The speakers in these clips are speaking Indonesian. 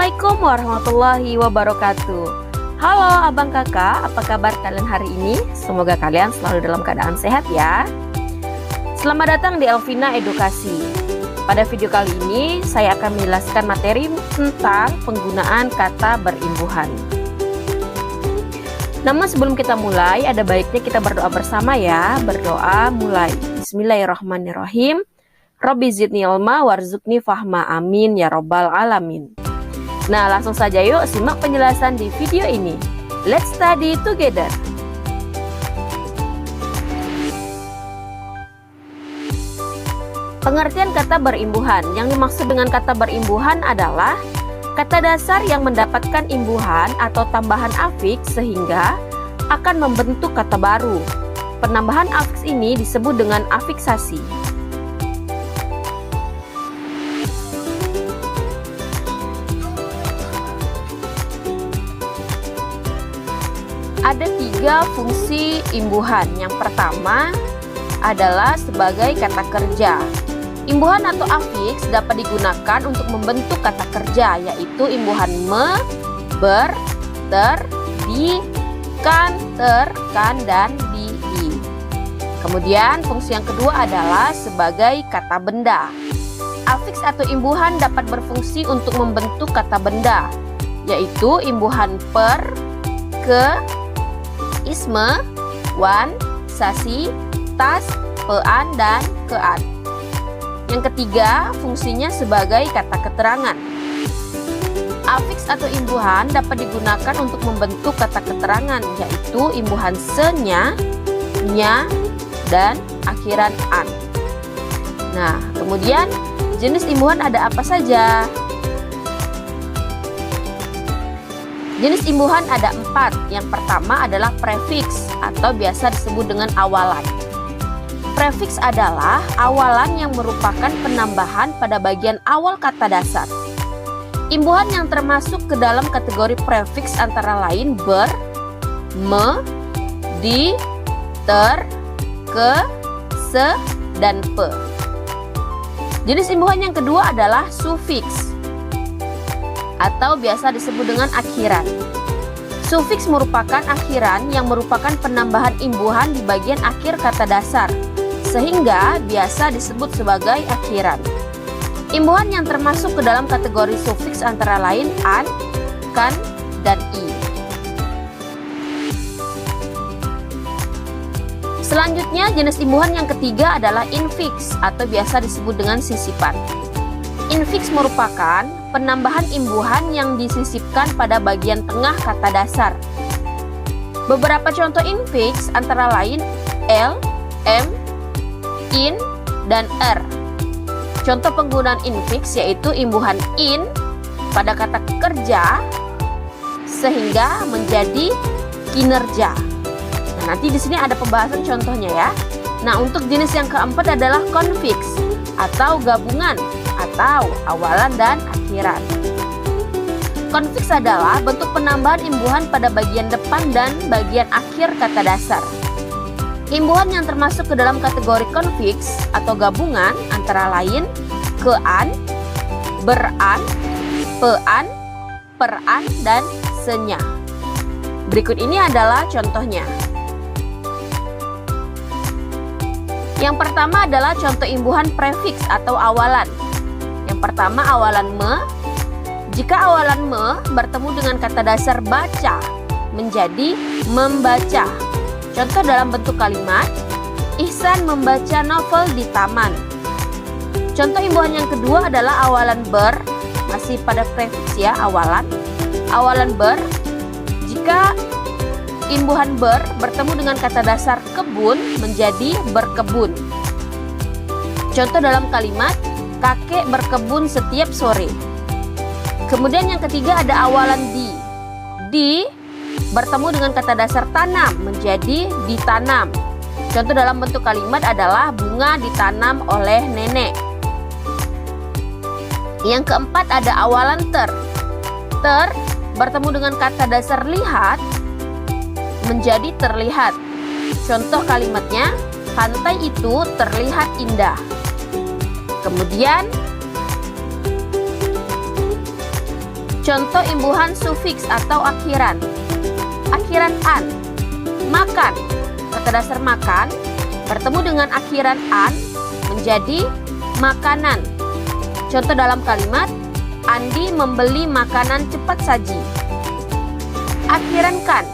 Assalamualaikum warahmatullahi wabarakatuh. Halo abang kakak, apa kabar kalian hari ini? Semoga kalian selalu dalam keadaan sehat ya. Selamat datang di Elvina Edukasi. Pada video kali ini saya akan menjelaskan materi tentang penggunaan kata berimbuhan. Namun sebelum kita mulai, ada baiknya kita berdoa bersama ya. Berdoa mulai. Bismillahirrahmanirrahim. Robbi zidni ilma warzuqni fahma, amin ya robbal alamin. Nah, langsung saja yuk simak penjelasan di video ini. Let's study together. Pengertian kata berimbuhan. Yang dimaksud dengan kata berimbuhan adalah kata dasar yang mendapatkan imbuhan atau tambahan afiks sehingga akan membentuk kata baru. Penambahan afiks ini disebut dengan afiksasi. Ada 3 fungsi imbuhan. Yang pertama adalah sebagai kata kerja. Imbuhan atau afiks dapat digunakan untuk membentuk kata kerja, yaitu imbuhan me, ber, ter, di, kan, ter, kan, dan di. Kemudian fungsi yang kedua adalah sebagai kata benda. Afiks atau imbuhan dapat berfungsi untuk membentuk kata benda, yaitu imbuhan per, ke, isme, wan, sasi, tas, pean, dan kean. Yang ketiga, fungsinya sebagai kata keterangan. Afiks atau imbuhan dapat digunakan untuk membentuk kata keterangan, yaitu imbuhan se-nya, nya, dan akhiran an. Nah, kemudian jenis imbuhan ada apa saja? Jenis imbuhan ada 4. Yang pertama adalah prefiks atau biasa disebut dengan awalan. Prefiks adalah awalan yang merupakan penambahan pada bagian awal kata dasar. Imbuhan yang termasuk ke dalam kategori prefiks antara lain ber, me, di, ter, ke, se, dan pe. Jenis imbuhan yang kedua adalah sufiks atau biasa disebut dengan akhiran. Sufiks merupakan akhiran yang merupakan penambahan imbuhan di bagian akhir kata dasar, sehingga biasa disebut sebagai akhiran. Imbuhan yang termasuk ke dalam kategori sufiks antara lain an, kan, dan i. Selanjutnya, jenis imbuhan yang ketiga adalah infiks atau biasa disebut dengan sisipan. Infiks merupakan penambahan imbuhan yang disisipkan pada bagian tengah kata dasar. Beberapa contoh infiks antara lain l, m, in, dan r. Contoh penggunaan infiks yaitu imbuhan in pada kata kerja sehingga menjadi kinerja. Nah, nanti di sini ada pembahasan contohnya ya. Nah, untuk jenis yang keempat adalah konfiks atau gabungan atau awalan dan akhiran. Konfiks adalah bentuk penambahan imbuhan pada bagian depan dan bagian akhir kata dasar. Imbuhan yang termasuk ke dalam kategori konfiks atau gabungan antara lain kean, beran, pean, peran, dan senya. Berikut ini adalah contohnya. Yang pertama adalah contoh imbuhan prefiks atau awalan. Yang pertama awalan me. Jika awalan me bertemu dengan kata dasar baca menjadi membaca. Contoh dalam bentuk kalimat, Ihsan membaca novel di taman. Contoh imbuhan yang kedua adalah awalan ber, masih pada prefiks ya awalan. Awalan ber, jika imbuhan ber bertemu dengan kata dasar kebun menjadi berkebun. Contoh dalam kalimat, kakek berkebun setiap sore. Kemudian yang ketiga ada awalan di. Di bertemu dengan kata dasar tanam menjadi ditanam. Contoh dalam bentuk kalimat adalah bunga ditanam oleh nenek. Yang keempat ada awalan ter. Ter bertemu dengan kata dasar lihat menjadi terlihat. Contoh kalimatnya, pantai itu terlihat indah. Kemudian Contoh imbuhan sufiks atau akhiran. Akhiran an, makan. Kata dasar makan bertemu dengan akhiran an menjadi makanan. Contoh dalam kalimat, Andi membeli makanan cepat saji. Akhiran kan.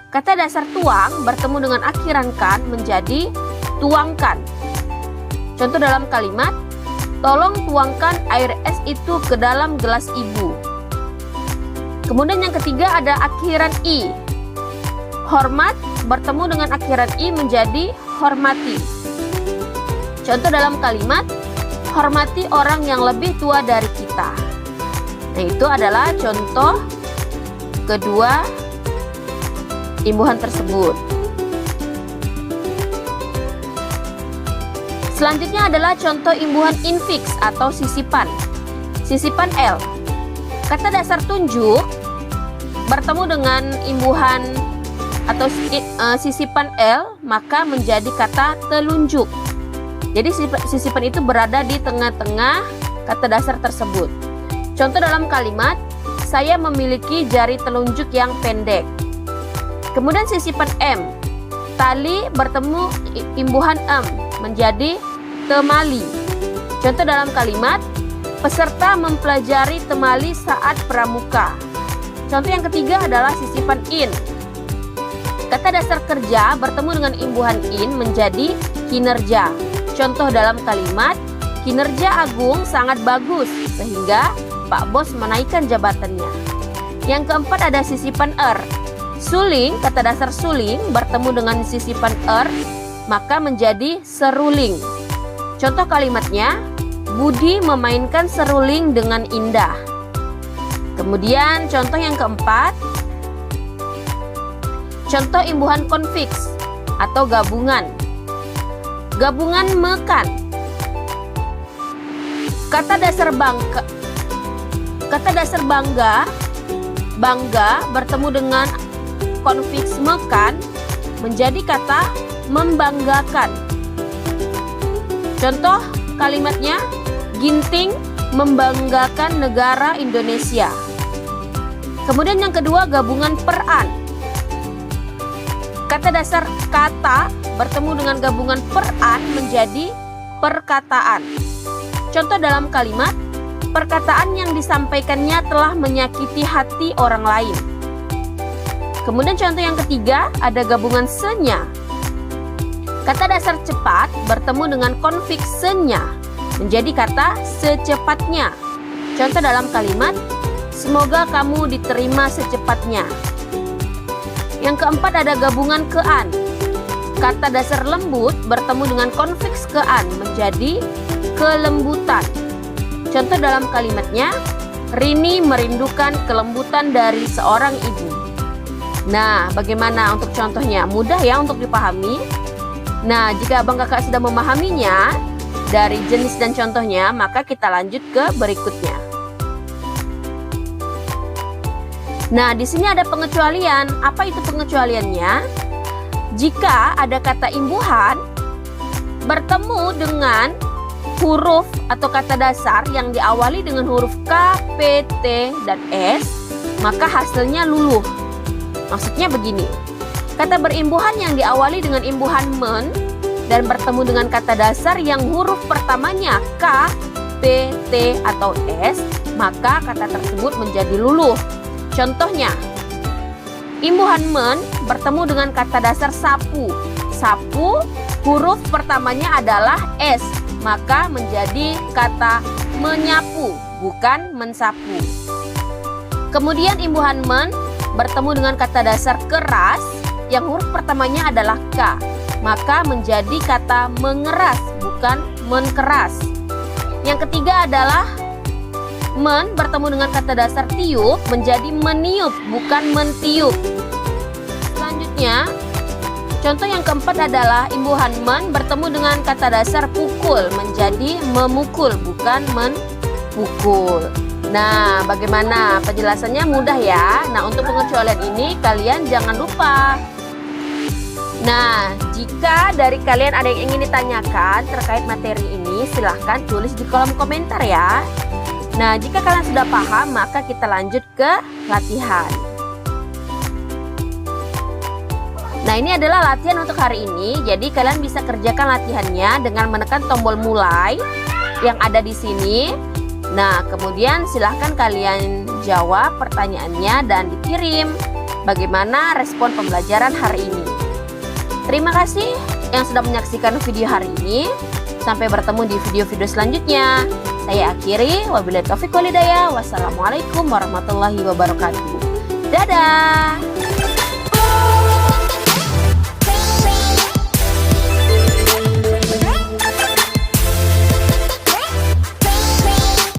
Kata dasar tuang bertemu dengan akhiran kan menjadi tuangkan. Contoh dalam kalimat, tolong tuangkan air es itu ke dalam gelas ibu. Kemudian yang ketiga ada akhiran i. Hormat bertemu dengan akhiran i menjadi hormati. Contoh dalam kalimat, hormati orang yang lebih tua dari kita. Nah, itu adalah contoh kedua imbuhan tersebut. Selanjutnya adalah contoh imbuhan infiks atau sisipan. Sisipan L. Kata dasar tunjuk bertemu dengan imbuhan atau sisipan L, maka menjadi kata telunjuk. Jadi sisipan itu berada di tengah-tengah kata dasar tersebut. Contoh dalam kalimat, saya memiliki jari telunjuk yang pendek. Kemudian sisipan M. Tali bertemu imbuhan em menjadi temali. Contoh dalam kalimat, peserta mempelajari temali saat pramuka. Contoh yang ketiga adalah sisipan in. Kata dasar kerja bertemu dengan imbuhan in menjadi kinerja. Contoh dalam kalimat, kinerja Agung sangat bagus sehingga Pak Bos menaikkan jabatannya. Yang keempat ada sisipan er. Suling, kata dasar suling bertemu dengan sisipan er, maka menjadi seruling. Contoh kalimatnya, Budi memainkan seruling dengan indah. Kemudian contoh yang keempat, contoh imbuhan konfiks atau gabungan. Gabungan mekan. Kata dasar bangga bertemu dengan konfiks mekan menjadi kata membanggakan. Contoh kalimatnya, Ginting membanggakan negara Indonesia. Kemudian yang kedua, gabungan peran. Kata dasar kata bertemu dengan gabungan peran menjadi perkataan. Contoh dalam kalimat, perkataan yang disampaikannya telah menyakiti hati orang lain. Kemudian contoh yang ketiga ada gabungan senya. Kata dasar cepat bertemu dengan konfiks senya menjadi kata secepatnya. Contoh dalam kalimat, semoga kamu diterima secepatnya. Yang keempat ada gabungan kean. Kata dasar lembut bertemu dengan konfiks kean menjadi kelembutan. Contoh dalam kalimatnya, Rini merindukan kelembutan dari seorang ibu. Nah, bagaimana untuk contohnya? Mudah ya untuk dipahami. Nah, jika abang kakak sudah memahaminya dari jenis dan contohnya, maka kita lanjut ke berikutnya. Nah, di sini ada pengecualian. Apa itu pengecualiannya? Jika ada kata imbuhan bertemu dengan huruf atau kata dasar yang diawali dengan huruf K, P, T, dan S, maka hasilnya luluh. Maksudnya begini, kata berimbuhan yang diawali dengan imbuhan men dan bertemu dengan kata dasar yang huruf pertamanya K, P, T, atau S, maka kata tersebut menjadi luluh. Contohnya, imbuhan men bertemu dengan kata dasar sapu. Sapu, huruf pertamanya adalah S, maka menjadi kata menyapu, bukan mensapu. Kemudian imbuhan men bertemu dengan kata dasar keras yang huruf pertamanya adalah K, maka menjadi kata mengeras, bukan menkeras. Yang ketiga adalah men bertemu dengan kata dasar tiup menjadi meniup, bukan mentiup. Selanjutnya, contoh yang keempat adalah imbuhan men bertemu dengan kata dasar pukul menjadi memukul, bukan menpukul. Nah, bagaimana? Penjelasannya mudah ya. Nah, untuk pengecualian ini kalian jangan lupa. Nah, jika dari kalian ada yang ingin ditanyakan terkait materi ini, silahkan tulis di kolom komentar ya. Nah, jika kalian sudah paham, maka kita lanjut ke latihan. Nah, ini adalah latihan untuk hari ini. Jadi kalian bisa kerjakan latihannya dengan menekan tombol mulai yang ada di sini. Nah, kemudian silahkan kalian jawab pertanyaannya dan dikirim bagaimana respon pembelajaran hari ini. Terima kasih yang sudah menyaksikan video hari ini. Sampai bertemu di video-video selanjutnya. Saya akhiri, wabillahi taufiq wal hidayah. Wassalamualaikum warahmatullahi wabarakatuh. Dadah.